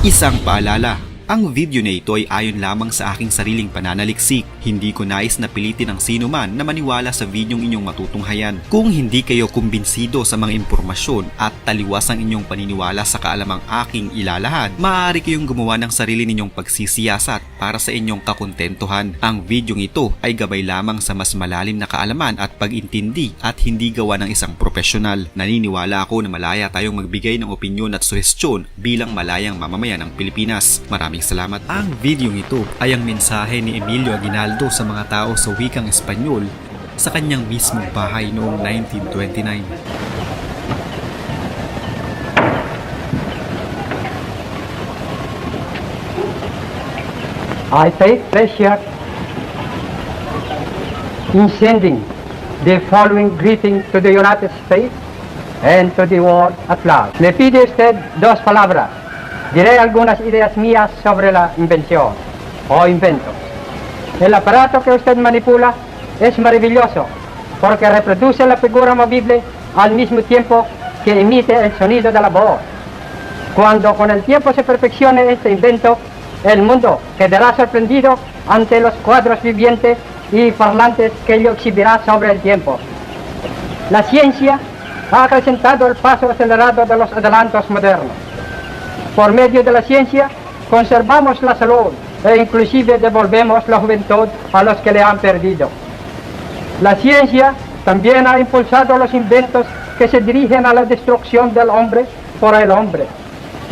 Isang paalala, ang video na ito ay ayon lamang sa aking sariling pananaliksik. Hindi ko nais na pilitin ang sino man na maniwala sa videong inyong matutunghayan. Kung hindi kayo kumbinsido sa mga impormasyon at taliwas ang inyong paniniwala sa kaalamang aking ilalahad, maaari kayong gumawa ng sarili ninyong pagsisiyasat para sa inyong kakontentuhan. Ang videong ito ay gabay lamang sa mas malalim na kaalaman at pag-intindi at hindi gawa ng isang profesional. Naniniwala ako na malaya tayong magbigay ng opinyon at suhestyon bilang malayang mamamayan ng Pilipinas. Maraming salamat. Ang videong ito ay ang mensahe ni Emilio Aguinaldo sa mga tao sa wikang Espanyol sa kanyang mismong bahay noong 1929. I take pleasure in sending the following greeting to the United States and to the world at large. Le pide usted dos palabras. Diré algunas ideas mías sobre la invención o invento. El aparato que usted manipula es maravilloso porque reproduce la figura movible al mismo tiempo que emite el sonido de la voz. Cuando con el tiempo se perfeccione este invento, el mundo quedará sorprendido ante los cuadros vivientes y parlantes que ello exhibirá sobre el tiempo. La ciencia ha acrecentado el paso acelerado de los adelantos modernos. Por medio de la ciencia conservamos la salud e inclusive devolvemos la juventud a los que le han perdido. La ciencia también ha impulsado los inventos que se dirigen a la destrucción del hombre por el hombre.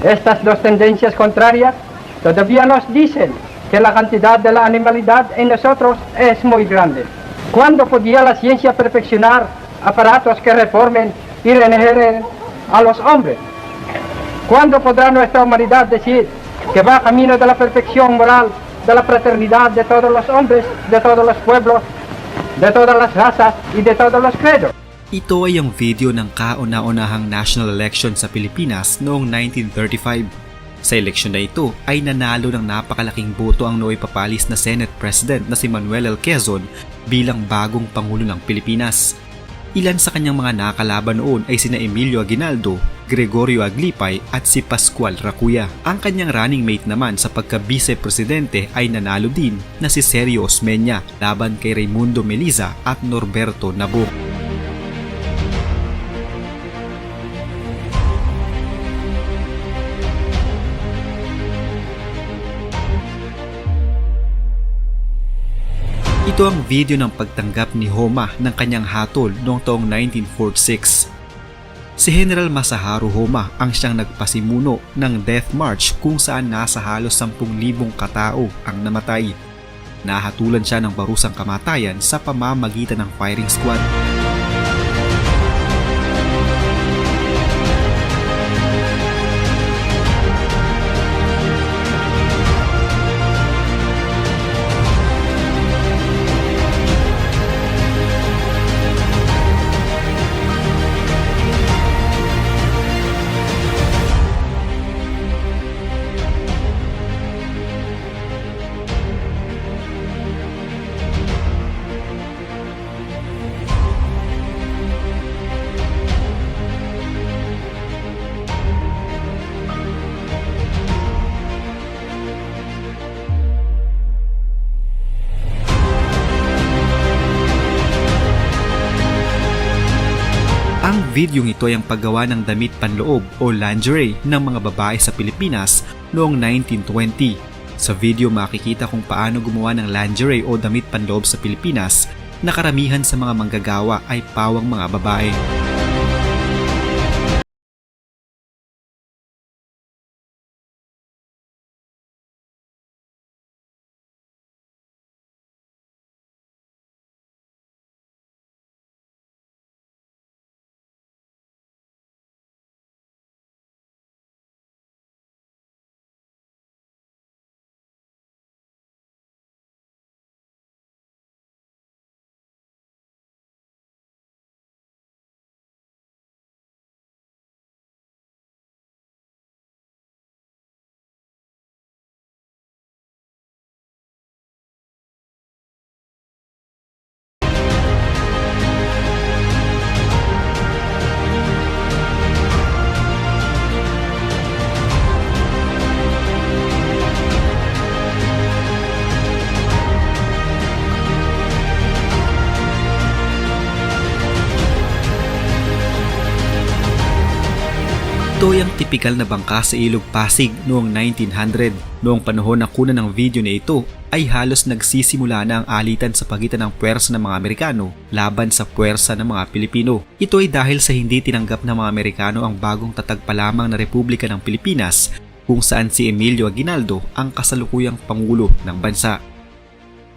Estas dos tendencias contrarias todavía nos dicen que la cantidad de la animalidad en nosotros es muy grande. ¿Cuándo podría la ciencia perfeccionar aparatos que reformen y regeneren a los hombres? ¿Cuándo podrá nuestra humanidad decir que va camino de la perfección moral, de la fraternidad de todos los hombres, de todos los pueblos, de todas las razas y de todos los credos? Ito ay ang video ng kauna-unahang national election sa Pilipinas noong 1935. Sa eleksyon na ito ay nanalo ng napakalaking boto ang nooy papalis na Senate President na si Manuel L. Quezon bilang bagong Pangulo ng Pilipinas. Ilan sa kanyang mga nakalaban noon ay sina Emilio Aguinaldo, Gregorio Aglipay at si Pascual Racuya. Ang kanyang running mate naman sa pagka-vice-presidente ay nanalo din na si Sergio Osmeña laban kay Raimundo Meliza at Norberto Nabo. Ito ang video ng pagtanggap ni Homa ng kanyang hatol noong taong 1946. Si General Masaharu Homa ang siyang nagpasimuno ng Death March kung saan nasa halos 10,000 katao ang namatay. Nahatulan siya ng parusang kamatayan sa pamamagitan ng firing squad. Ang videong ito ay ang paggawa ng damit panloob o lingerie ng mga babae sa Pilipinas noong 1920. Sa video makikita kung paano gumawa ng lingerie o damit panloob sa Pilipinas na karamihan sa mga manggagawa ay pawang mga babae. tipikal na bangka sa Ilog Pasig noong 1900. Noong panahon na kunan ng video na ito ay halos nagsisimula na ang alitan sa pagitan ng puwersa ng mga Amerikano laban sa puwersa ng mga Pilipino. Ito ay dahil sa hindi tinanggap ng mga Amerikano ang bagong tatag pa lamang na Republika ng Pilipinas kung saan si Emilio Aguinaldo ang kasalukuyang pangulo ng bansa.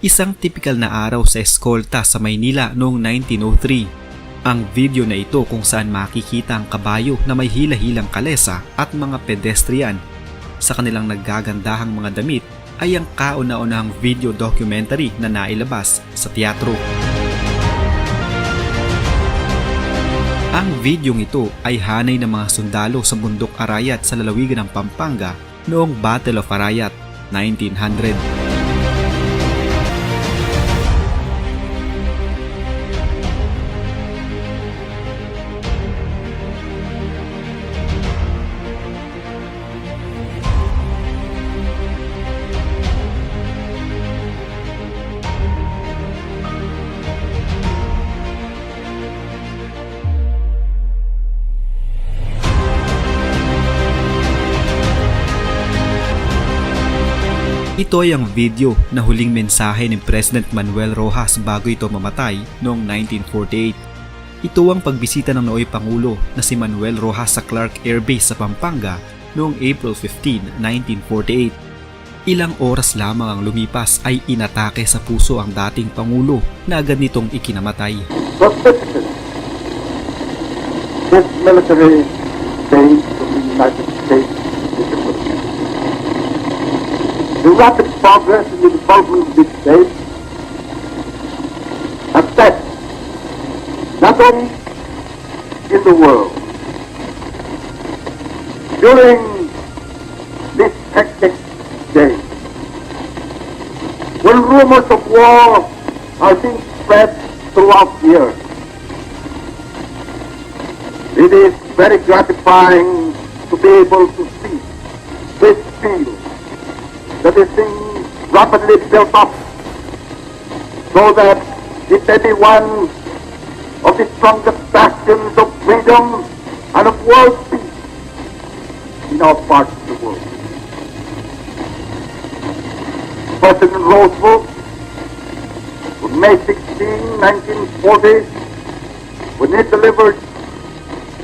Isang tipikal na araw sa eskolta sa Maynila noong 1903. Ang video na ito kung saan makikita ang kabayo na may hila-hilang kalesa at mga pedestrian sa kanilang naggagandahang mga damit ay ang kauna-unahang video documentary na nailabas sa teatro. Ang videong ito ay hanay ng mga sundalo sa bundok Arayat sa lalawigan ng Pampanga noong Battle of Arayat, 1900. Ito ay ang video na huling mensahe ni President Manuel Rojas bago ito mamatay noong 1948. Ito ang pagbisita ng nooy Pangulo na si Manuel Rojas sa Clark Air Base sa Pampanga noong April 15, 1948. Ilang oras lamang ang lumipas ay inatake sa puso ang dating Pangulo na agad nitong ikinamatay. This military base of the United States is a the rapid progress in the development of this state have set not only in the world during this hectic day when rumors of war are being spread throughout the earth. It is very gratifying to be able to see this field that is being rapidly built up so that it may be one of the strongest bastions of freedom and of world peace in our part of the world. President Roosevelt, on May 16, 1940, when he delivered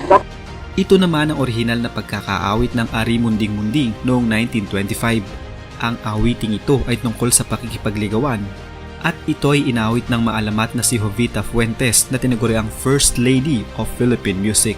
the Ito naman ang orihinal na pagkakaawit ng Ari Munding Munding noong 1925. Ang awiting ito ay tungkol sa pakikipagligawan at ito ay inawit ng maalamat na si Jovita Fuentes na tinaguri ang First Lady of Philippine Music.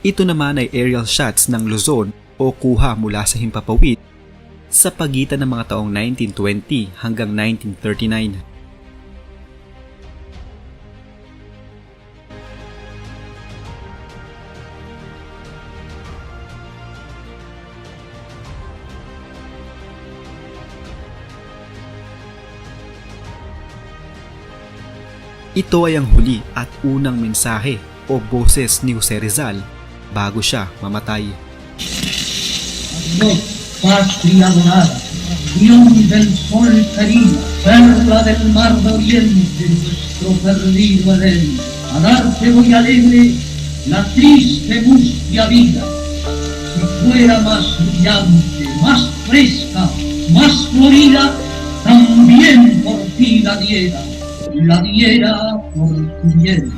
Ito naman ay aerial shots ng Luzon o kuha mula sa himpapawid sa pagitan ng mga taong 1920 hanggang 1939. Ito ay ang huli at unang mensahe o boses ni Jose Rizal bago siya mamatay. Patria dorada, unión del sol querido, perla del mar de oriente, nuestro perdido Edén. A darte voy alegre la triste mustia vida. Si fuera más brillante, más fresca, más florida, también por ti la diera por tu bien.